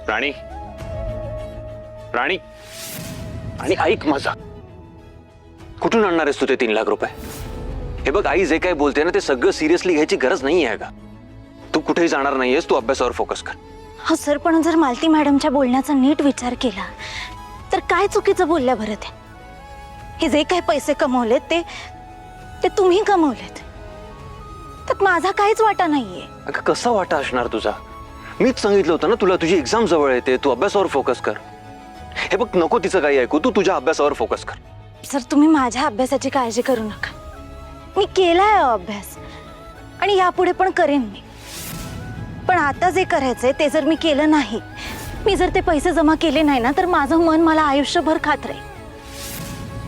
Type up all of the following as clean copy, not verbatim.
राणी राणी आणि ऐक माझा, कुठून आणणार आहेस तू ते 3 लाख रुपये? हे बघ, आई जे काय बोलते ना ते सगळं सिरियसली घ्यायची गरज नाही आहे का? तू कुठेही जाणार नाहीयेस, तू अभ्यासावर फोकस कर. हो सर, पण जर मालती मॅडमच्या बोलण्याचा नीट विचार केला तर काय चुकीचं बोलल्या बरं ते? हे जे काही पैसे कमवलेत ते तुम्ही कमवलेत, त्यात माझा काहीच वाटा नाहीये. अगं कसा वाटा असणार तुझा? मीच सांगितलं होतं ना तुला, तुझी एक्झाम जवळ येते, तू अभ्यासावर फोकस कर. हे बघ, नको तिचं काही ऐकू, तू तुझ्या अभ्यासावर फोकस कर. सर, तुम्ही माझ्या अभ्यासाची काळजी करू नका. मी केलाय अभ्यास आणि यापुढे पण करेन मी. पण आता जे करायचंय ते जर मी केलं नाही, मी जर ते पैसे जमा केले नाही ना, तर माझं मन मला आयुष्यभर खात राहील.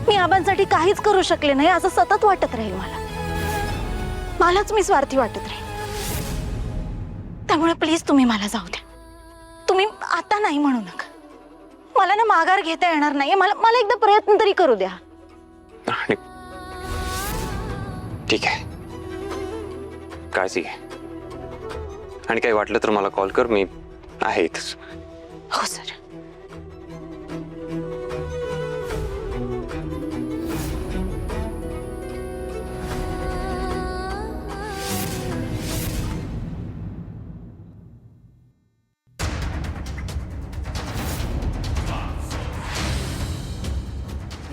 मी आबांसाठी काहीच करू शकले नाही असं सतत वाटत राहील मलाच मी स्वार्थी वाटत राहील. त्यामुळे प्लीज तुम्ही मला जाऊ द्या. तुम्ही आता नाही म्हणू नका. मला ना माघार घेता येणार नाही. मला एकदा प्रयत्न तरी करू द्या. ठीक आहे, काळजी घे. आणि काही वाटलं तर मला कॉल कर, मी आहे इथेच. हो सर.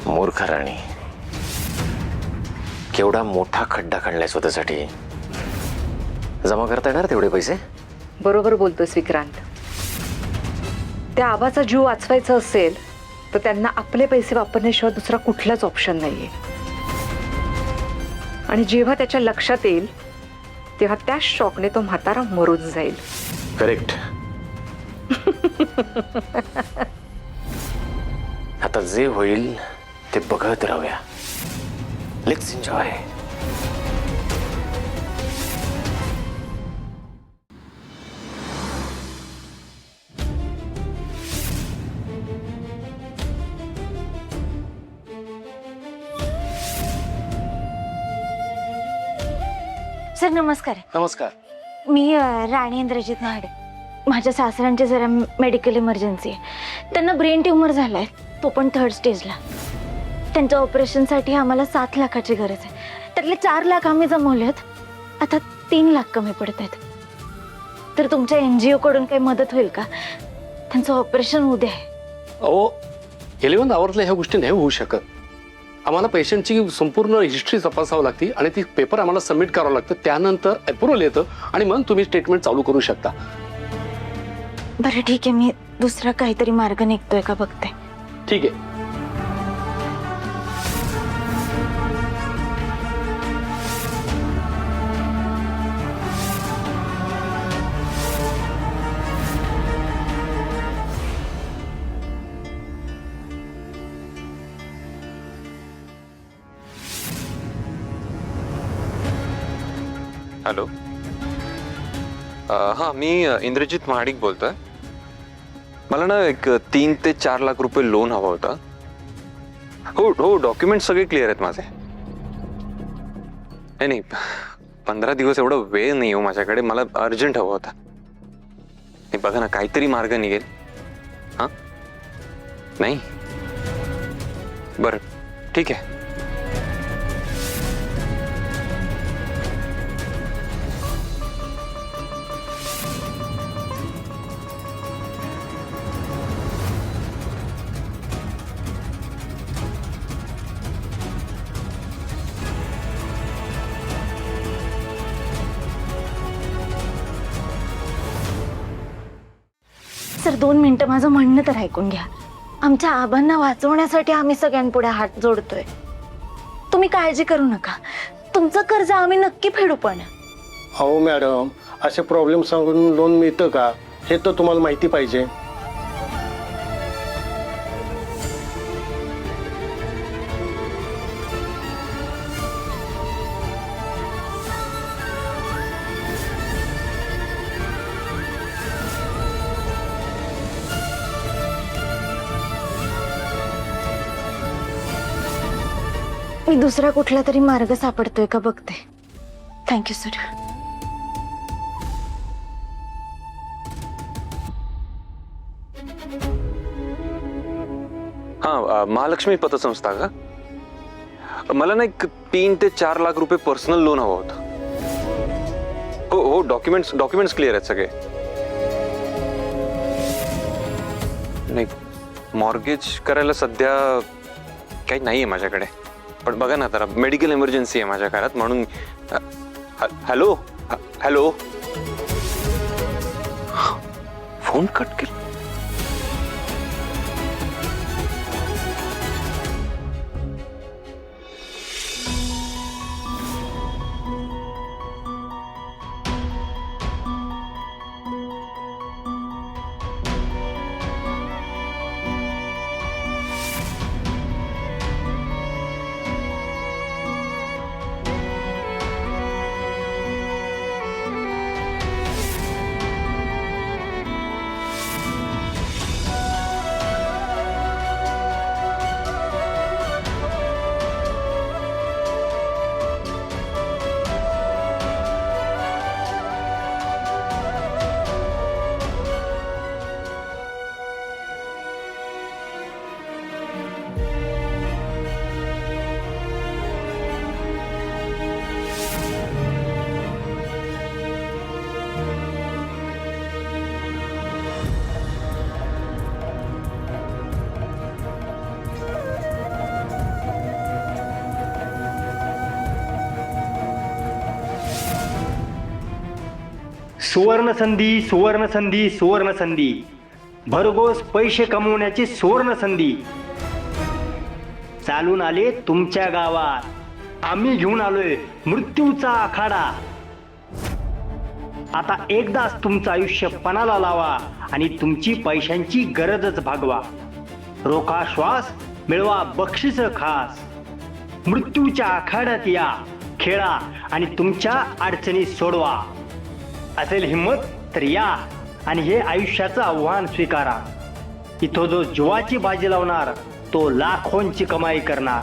मूर्ख राणी, केवढा मोठा खड्डा खणलाय स्वतःसाठी. जमा करता येणार तेवढे पैसे? बरोबर बोलतोस विक्रांत. त्या आबाचा जीव वाचवायचा असेल तर त्यांना आपले पैसे वापरण्याशिवाय दुसरा कुठलाच ऑप्शन नाहीये. आणि जेव्हा त्याच्या लक्षात येईल तेव्हा त्या शॉकने तो म्हातारा मरून जाईल. करेक्ट. आता जे होईल ते बघत राहूया. Let's enjoy. सर नमस्कार. नमस्कार. मी राणी इंद्रजित नाडे. माझ्या सासऱ्यांची जरा मेडिकल इमर्जन्सी आहे. त्यांना ब्रेन ट्यूमर झालाय, तो पण 3rd स्टेजला. त्यांच्या ऑपरेशनसाठी आम्हाला 7 लाखाची गरज आहे. त्यातले 4 लाख आम्ही जमवलेत. आता 3 लाख कमी पडत आहेत. तर तुमच्या NGO कडून काही मदत होईल का? त्यांचं ऑपरेशन उद्या आहे. अहो, 11 आवरला ह्या गोष्टी नाही होऊ शकत. आम्हाला पेशंटची संपूर्ण हिस्ट्री तपासावी लागते आणि ती पेपर आम्हाला सबमिट करावं लागतं. त्यानंतर अप्रुव्हल येतं आणि मग तुम्ही ट्रीटमेंट चालू करू शकता. बरं ठीक आहे, मी दुसरा काहीतरी मार्ग निघतोय का बघते. ठीक आहे. हॅलो. हां, मी इंद्रजित महाडिक बोलतोय. मला ना एक 3 ते 4 लाख रुपये लोन हवा होता. हो, डॉक्युमेंट सगळे क्लिअर आहेत माझे. नाही 15 दिवस एवढा वेळ नाही हो माझ्याकडे. मला अर्जंट हवा होता. नाही बघा ना, काहीतरी मार्ग निघेल. हां नाही, बरं ठीक आहे. सर 2 मिनिटं माझं म्हणणं तर ऐकून घ्या. आमच्या आबांना वाचवण्यासाठी आम्ही सगळ्यांपुढे हात जोडतोय. तुम्ही काळजी करू नका. तुमचं कर्ज आम्ही नक्की फेडू. पण अहो मॅडम, असे प्रॉब्लेम सांगून लोन मिळतं का हे तर तुम्हाला माहिती पाहिजे. मी दुसरा कुठला तरी मार्ग सापडतोय का बघते. Thank you sir. हा महालक्ष्मी पतसंस्था का? मला ना एक 3 ते 4 लाख रुपये पर्सनल लोन हवं होतं. हो हो, डॉक्युमेंट्स क्लिअर आहेत सगळे. नाही, मॉर्गेज करायला सध्या काही नाहीये माझ्याकडे. पण बघा ना, जरा मेडिकल इमर्जन्सी आहे माझ्या घरात, म्हणून. हॅलो हॅलो, फोन कट केला. सुवर्ण संधी, सुवर्ण संधी, सुवर्ण संधी. भरघोस पैसे कमवण्याची सुवर्ण संधी. चालून आले तुमच्या गावात. आम्ही घेऊन आलोय मृत्यूचा आखाडा. आता एकदाच तुमचं आयुष्य पणाला लावा आणि तुमची पैशांची गरजच भागवा. रोखा श्वास, मिळवा बक्षीस खास. मृत्यूच्या आखाड्यात या, खेळा आणि तुमच्या अडचणी सोडवा. असेल हिम्मत तर या आणि हे आयुष्याचं आव्हान स्वीकारा. इथं जो जीवाची बाजी लावणार तो लाखोंची कमाई करणार.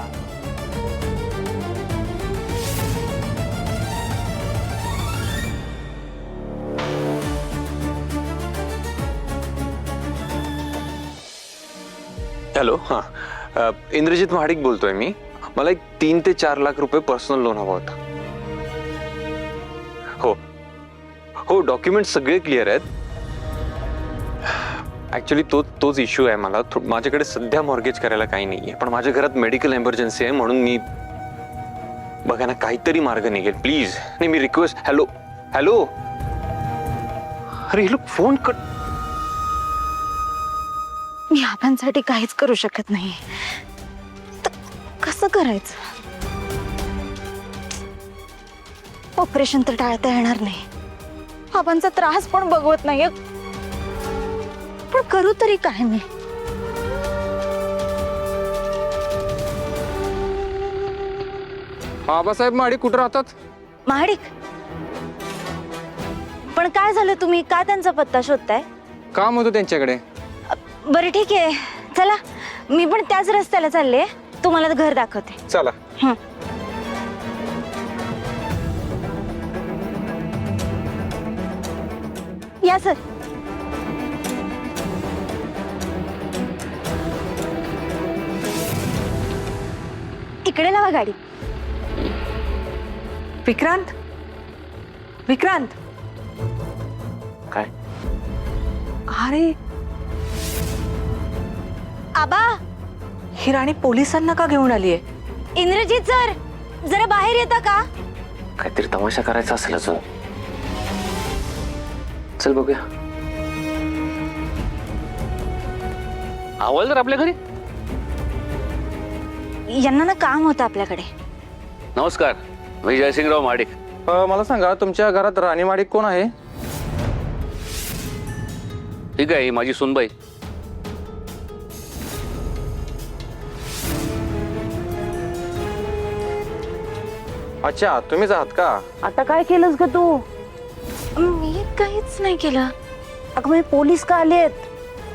हॅलो, हां, इंद्रजित महाडिक बोलतोय मी. मला एक 3 ते 4 लाख रुपये पर्सनल लोन हवं होतं. हो हो, डॉक्युमेंट सगळे क्लिअर आहेत. ऍक्च्युली तोच इश्यू आहे. मला माझ्याकडे सध्या मॉर्गेज करायला काही नाहीये, पण माझ्या घरात मेडिकल इमर्जन्सी आहे, म्हणून मी. बघा ना, काहीतरी मार्ग निघेल प्लीज. नाही, मी रिक्वेस्ट. हॅलो हॅलो, अरे हे लोक फोन कट. मी आबांसाठी काहीच करू शकत नाही. कसं करायचं? ऑपरेशन तर टाळता येणार नाही. आबांचा त्रास पण बघवत नाहीये. पण करू तरी काय मी? आबासाहेब महाडिक कुठं राहतात? महाडिक? पण काय झालं, तुम्ही का त्यांचा पत्ता शोधताय? काम होतं त्यांच्याकडे. बरं ठीक आहे, चला मी पण त्याच रस्त्याला चालले. तुम्हाला घर दाखवते. चला. या सर. इकडे लावा गाडी. विक्रांत, विक्रांत, काय? अरे आबा, ही राणी पोलिसांना का घेऊन आलीये? इंद्रजित सर, जरा बाहेर येता का? काहीतरी तमाशा करायचा असेल अजून. चल बघूया. आवल तर आपल्या घरी. यांना ना काम होतं आपल्याकडे. नमस्कार, मी जयसिंगराव महाडिक. मला सांगा, तुमच्या घरात राणी महाडिक कोण आहे? ठीक आहे, ही माझी सुनबाई. अच्छा, तुम्हीच आहात का? आता काय केलंस ग तू? मी काहीच नाही केलं. अगं मी पोलीस का आलेत?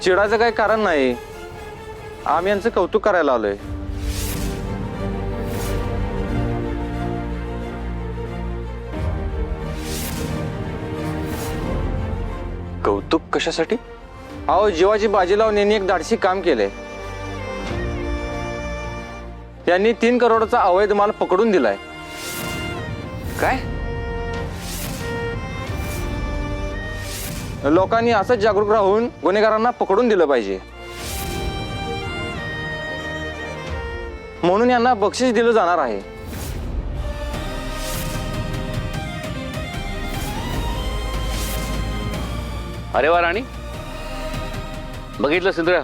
चिडायचं काही कारण नाही. आम्ही यांचं कौतुक करायला आलोय. कौतुक कशासाठी? अहो जीवाची बाजी लावून यांनी एक धाडसी काम केलंय. यांनी 3 करोडचा अवैध माल पकडून दिलाय. काय? लोकांनी असंच जागरूक राहून गुन्हेगारांना पकडून दिलं पाहिजे, म्हणून यांना बक्षीस दिलं जाणार आहे. अरे वा राणी, बघितलं सिंधुरा,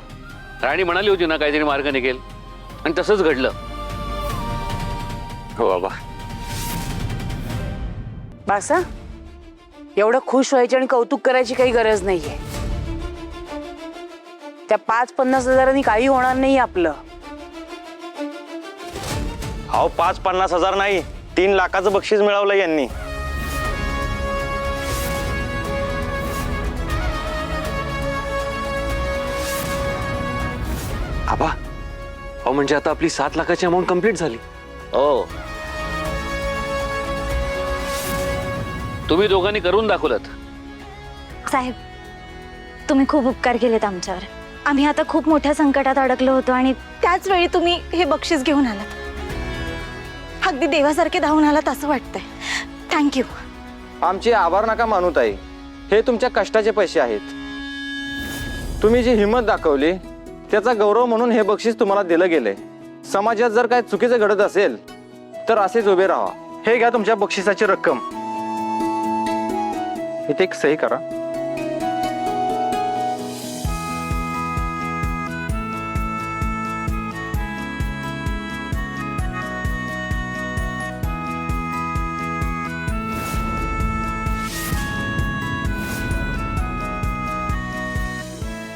राणी म्हणाली होती ना काहीतरी मार्ग निघेल, आणि तसंच घडलं. हो बाबा. बासा, एवढं खुश व्हायची आणि कौतुक करायची काही गरज नाहीये. त्या 5-50 हजारांनी काही होणार नाही आपलं. अहो 5-50 हजार नाही, 3 लाखाचं बक्षीस मिळवलं यांनी. आबा, अहो म्हणजे आता आपली 7 लाखाची अमाऊंट कंप्लीट झाली. हो, तुम्ही दोघांनी करून दाखवलं. साहेब, तुम्ही खूप उपकार केलेत आमच्यावर. आम्ही आता खूप मोठ्या संकटात अडकलो होतो आणि त्याच वेळी तुम्ही हे बक्षीस घेऊन आलात. अगदी देवासारखे धावून आलात असं वाटतंय. थँक्यू. आमचे आभार नका मानू ताई, हे तुमच्या कष्टाचे पैसे आहेत. तुम्ही जी हिंमत दाखवली त्याचा गौरव म्हणून हे बक्षीस तुम्हाला दिलं गेलंय. समाजात जर काय चुकीचं घडत असेल तर असेच उभे राहा. हे घ्या तुमच्या बक्षिसाची रक्कम. इथे एक सही करा.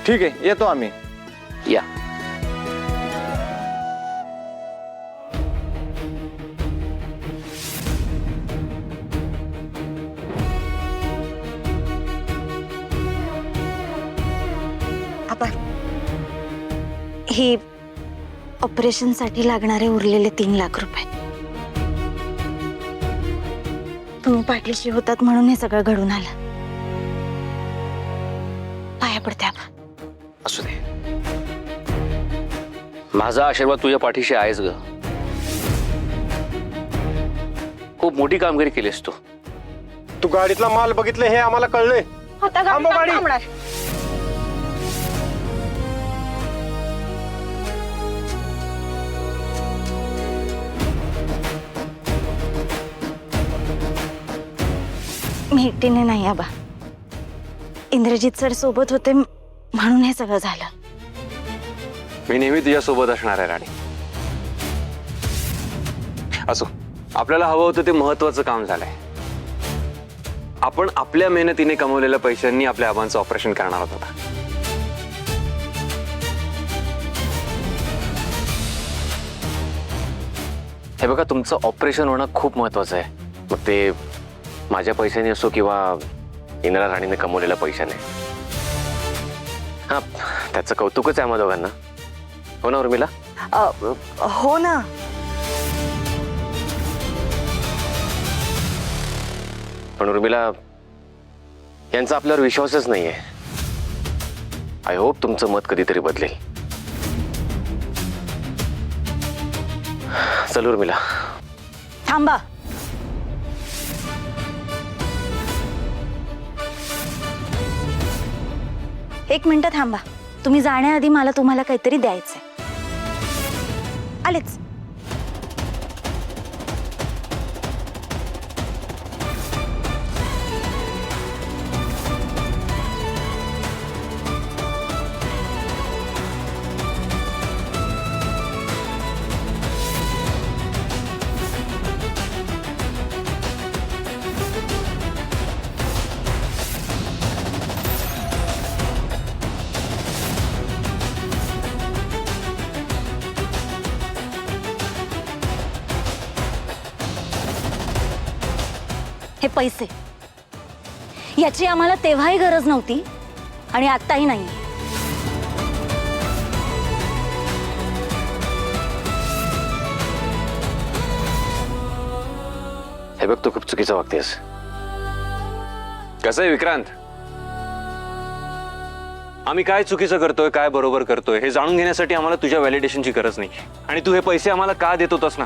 ठीक आहे, येतो आम्ही. या. आपण ही ऑपरेशनसाठी लागणारे उरलेले 3 लाख रुपये तुम्ही पाठीशी होतात म्हणून हे सगळं घडून आलं. पाया पडते आपण. असू दे, माझा आशीर्वाद तुझ्या पाठीशी आहेच ग. खूप मोठी कामगिरी केलीस तू. तू गाडीतला माल बघितलं हे आम्हाला कळलंय. आता थांबा गाडी. थांबणार. मी एकटीने नाही आबा, इंद्रजित सर सोबत होते म्हणून हे सगळं झालं. मी नेहमी तुझ्या सोबत असणार आहे राणी. असो, आपल्याला हवं होतं ते महत्वाचं काम झालंय. आपण आपल्या मेहनतीने कमवलेल्या पैशांनी आपल्या आबांचं ऑपरेशन करणार होता. हे बघा, तुमचं ऑपरेशन होणं खूप महत्वाचं आहे. मग ते माझ्या पैशाने असो किंवा इंदिरा राणीने कमवलेल्या पैशाने. हा, त्याचं कौतुकच आहे आम्हा दोघांना. हो ना उर्मिला? हो ना. पण उर्मिला, यांचा आपल्यावर विश्वासच नाहीये. आय होप तुमचं मत कधीतरी बदलेल. चल उर्मिला. थांबा. एक मिनिट थांबा. तुम्ही जाण्याआधी मला तुम्हाला काहीतरी द्यायचंय. आलेच. हे पैसे, याची आम्हाला तेव्हाही गरज नव्हती आणि आत्ताही नाही. हे बघ, तू खूप चुकीचं वागतेस. कसं आहे विक्रांत, आम्ही काय चुकीचं करतोय काय बरोबर करतोय हे जाणून घेण्यासाठी आम्हाला तुझ्या व्हॅलिडेशनची गरज नाही. आणि तू हे पैसे आम्हाला का देत होतास ना,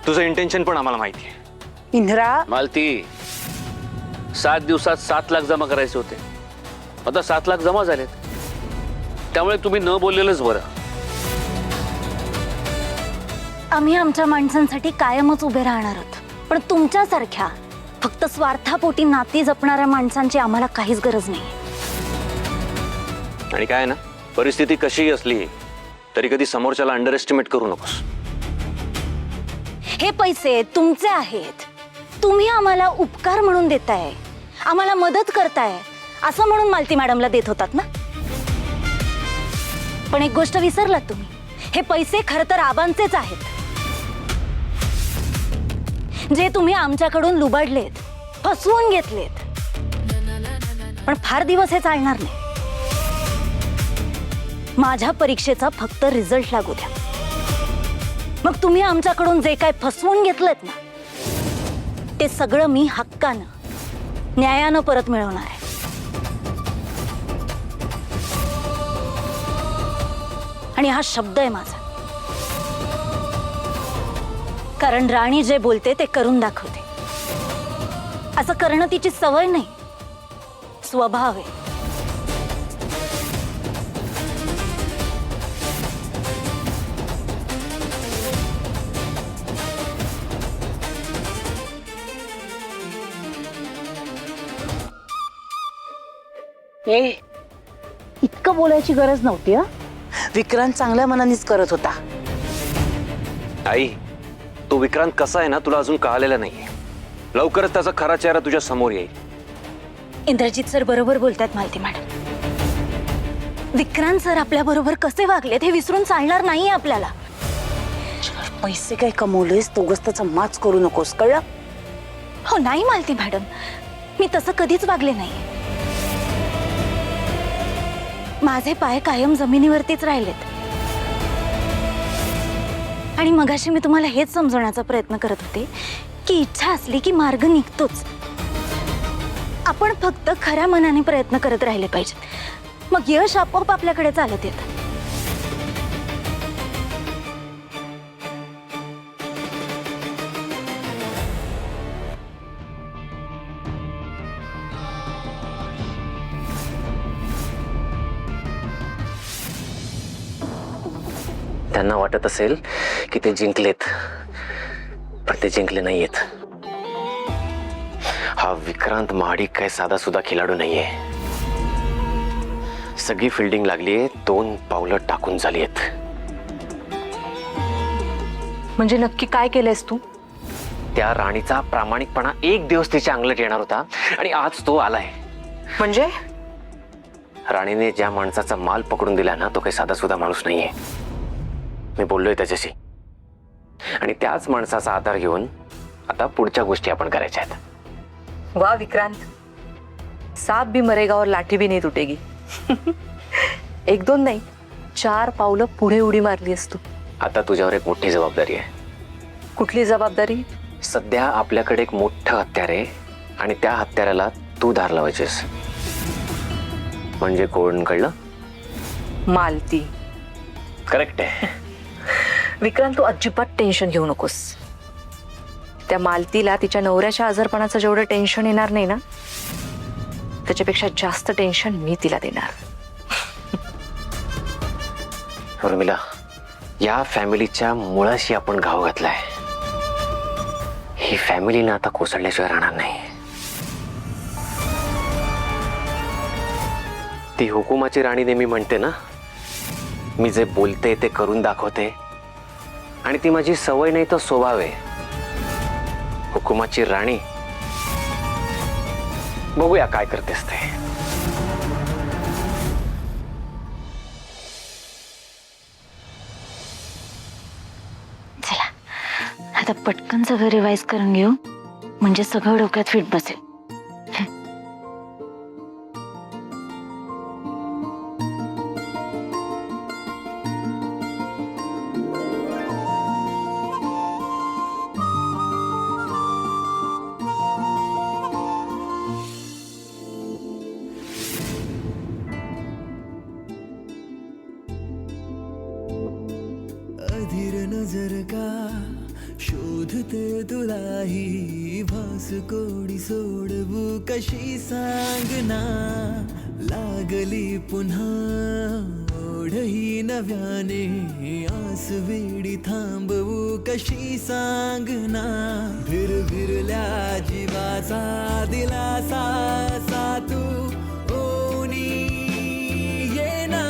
तुझं इंटेन्शन पण आम्हाला माहिती आहे. इंदिरा, मालती, 7 दिवसात 7 लाख जमा करायचे होते. आता 7 लाख जमा झालेत. त्यामुळे तुम्ही न बोललेलंच बरं. आम्ही आमच्या माणसांसाठी कायमच उभे राहणार आहोत. पण तुमच्यासारख्या फक्त स्वार्थापोटी नाती जपणाऱ्या माणसांची आम्हाला काहीच गरज नाही. आणि काय ना, परिस्थिती कशीही असली तरी कधी समोरच्याला अंडर एस्टिमेट करू नकोस. हे पैसे तुमचे आहेत. तुम्ही आम्हाला उपकार म्हणून देताय, आम्हाला मदत करताय असं म्हणून मालती मॅडमला देत होतात ना. पण एक गोष्ट विसरलात तुम्ही, हे पैसे खरं तर आबांचेच आहेत, जे तुम्ही आमच्याकडून लुबाडलेत, फसवून घेतलेत. पण फार दिवस हे चालणार नाही. माझ्या परीक्षेचा फक्त रिझल्ट लागू द्या, मग तुम्ही आमच्याकडून जे काय फसवून घेतलेत ना, ते सगळं मी हक्कानं न्यायानं परत मिळवणार आहे. आणि हा शब्द आहे माझा, कारण राणी जे बोलते ते करून दाखवते. असं करणं तिची सवय नाही, स्वभाव आहे. ए, इतकं बोलायची गरज नव्हती. विक्रांत चांगल्या मनानेच करत होता. आई, तो विक्रांत कसा आहे ना तुला अजून कळालेला नाहीये. लवकरच त्याचा खरा चेहरा तुझ्या समोर येईल. इंद्रजित सर बरोबर बोलतात मालती मॅडम. विक्रांत सर आपल्या बरोबर कसे वागलेत हे विसरून चालणार नाही आपल्याला. पैसे काय कमवलेस तोगस त्याचा माच करू नकोस, कळलं? हो नाही मालती मॅडम, मी तसं कधीच वागले नाही. माझे पाय कायम जमिनीवरतीच राहिलेत. आणि मगाशी मी तुम्हाला हेच समजवण्याचा प्रयत्न करत होते की इच्छा असली की मार्ग निघतोच. आपण फक्त खऱ्या मनाने प्रयत्न करत राहिले पाहिजे, मग यश आपोआप आपल्याकडे चालत येतं. त्यांना वाटत असेल की ते जिंकलेत, पण ते जिंकले नाहीयेत. हा विक्रांत महाडिक काय साधा सुद्धा खिलाडू नाहीये. सगळी फिल्डिंग लागलीये, 2 पावलं टाकून झालीयत. म्हणजे नक्की काय केलंयस तू? त्या राणीचा प्रामाणिकपणा एक दिवस तिच्या अंगलट येणार होता आणि आज तो आलाय. म्हणजे राणीने ज्या माणसाचा माल पकडून दिला ना, तो काही साधा सुद्धा माणूस नाहीये. मी बोललोय त्याच्याशी, आणि त्याच माणसाचा आधार घेऊन आता पुढच्या गोष्टी आपण करायच्या आहेत. वा विक्रांत, सांप भी मरेगा और लाठी भी नहीं तुटेगी. 1-2 नाही, 4 पावलं पुढे उडी मारलीस तू. आता तुझ्यावर एक मोठी जबाबदारी आहे. कुठली जबाबदारी? सध्या आपल्याकडे एक मोठं हत्यार आहे आणि त्या हत्याराला तू धार लावायचीस. म्हणजे कोण, कळलं? मालती. करेक्ट आहे. विक्रांत, तू अजिबात टेन्शन घेऊ नकोस. त्या मालतीला तिच्या नवऱ्याच्या आजारपणाचं जेवढं टेन्शन येणार नाही ना, त्याच्यापेक्षा जास्त टेन्शन मी तिला देणार. उर्मिला, या फॅमिलीच्या मुळाशी आपण घाव घातलाय. ही फॅमिली ना आता कोसळल्याशिवाय राहणार नाही. ती हुकुमाची राणी नेहमी म्हणते ना, मी जे बोलते ते करून दाखवते, आणि ती माझी सवय नाही तर स्वभाव आहे. हुकुमाची राणी, बघूया काय करतेस ते. चला आता पटकन सगळं रिवाइज करून घेऊ, म्हणजे सगळं डोक्यात फिट बसेल. नजर का शोधते तुलाही भास कोडी सोडवू कशी सांगना लागली पुन्हा ओढही नव्याने आस वेडी थांबवू कशी सांगना भिरभिरल्या जीवाचा दिलासा सा तू ओनी येना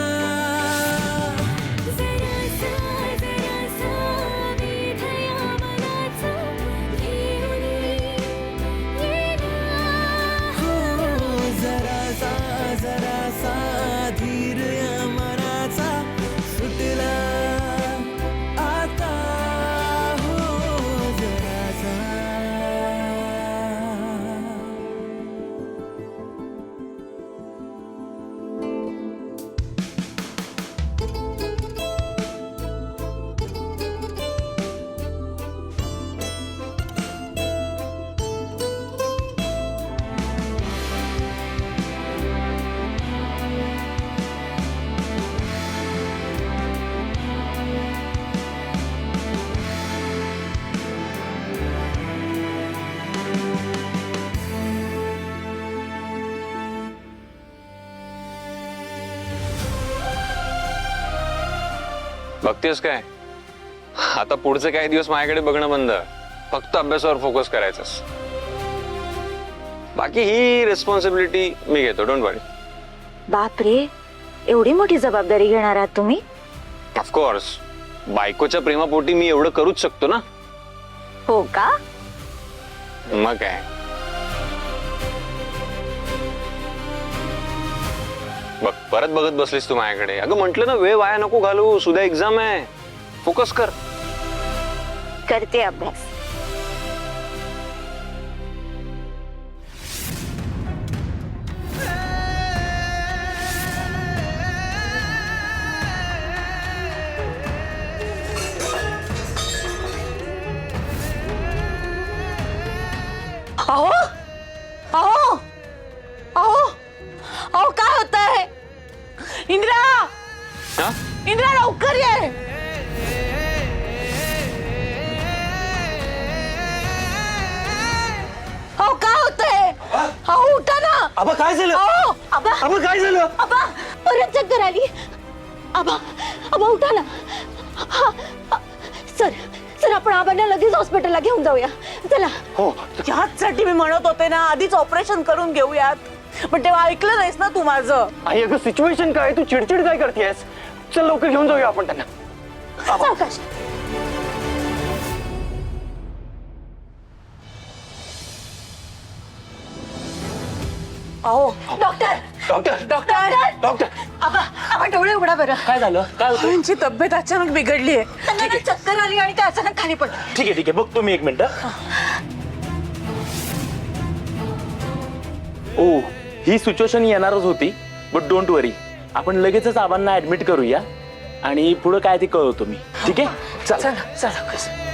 जरासा धीर या मनाचा सुटला आता हो जरासा बघतेस काय आता पुढचे काही दिवस माझ्याकडे बघणं बंद, फक्त अभ्यासावर फोकस करायचंस. बाकी ही रिस्पॉन्सिबिलिटी मी घेतो, डोंट वरी. बापरे, एवढी मोठी जबाबदारी घेणार आहात तुम्ही? ऑफकोर्स, बायकोच्या प्रेमापोटी मी एवढं करूच शकतो ना. हो का? मग काय. बघ, परत बघत बसलीस तू माझ्याकडे. अगं म्हटलं ना, वेळ वाया नको घालू, सुद्धा एक्झाम आहे, फोकस कर. करते अभ्यास. अहो अहो अहो अहो, काय होत आहे? इंद्रा, हा? इंद्रा लवकर ये. अहो काय होतंय? अहो उठा ना. आबा काय झालं? अहो आबा, आबा काय झालं? आबा परत चक्कर आली. आबा आबा उठा ना. सर सर, आपण आबांना लगेच हॉस्पिटलला घेऊन जाऊया. चला. हो. ह्याचसाठी मी म्हणत होते ना, आधीच ऑपरेशन करून घेऊयात, पण तेव्हा ऐकलं नाहीस ना तू माझं. आई अगं सिच्युएशन काय, तू चिडचिड काय करतेस? चल लवकर घेऊन जाऊया आपण त्यांना. सावकाश. अहो डॉक्टर डॉक्टर डॉक्टर डॉक्टर आबा आबा, डोळे उघडा बरं. काय झालं? काय होतं? त्यांची तब्येत अचानक बिघडली आहे. त्यांना ना चक्कर आली आणि ते अचानक खाली पडले. ठीक आहे ठीक आहे, बघ तुम्ही एक मिनिट. ओ, ही सिच्युएशन येणारच होती, बट डोंट वरी, आपण लगेचच आबांना ऍडमिट करूया आणि पुढे काय ते कळवतो मी. ठीक आहे, चल. चला चला.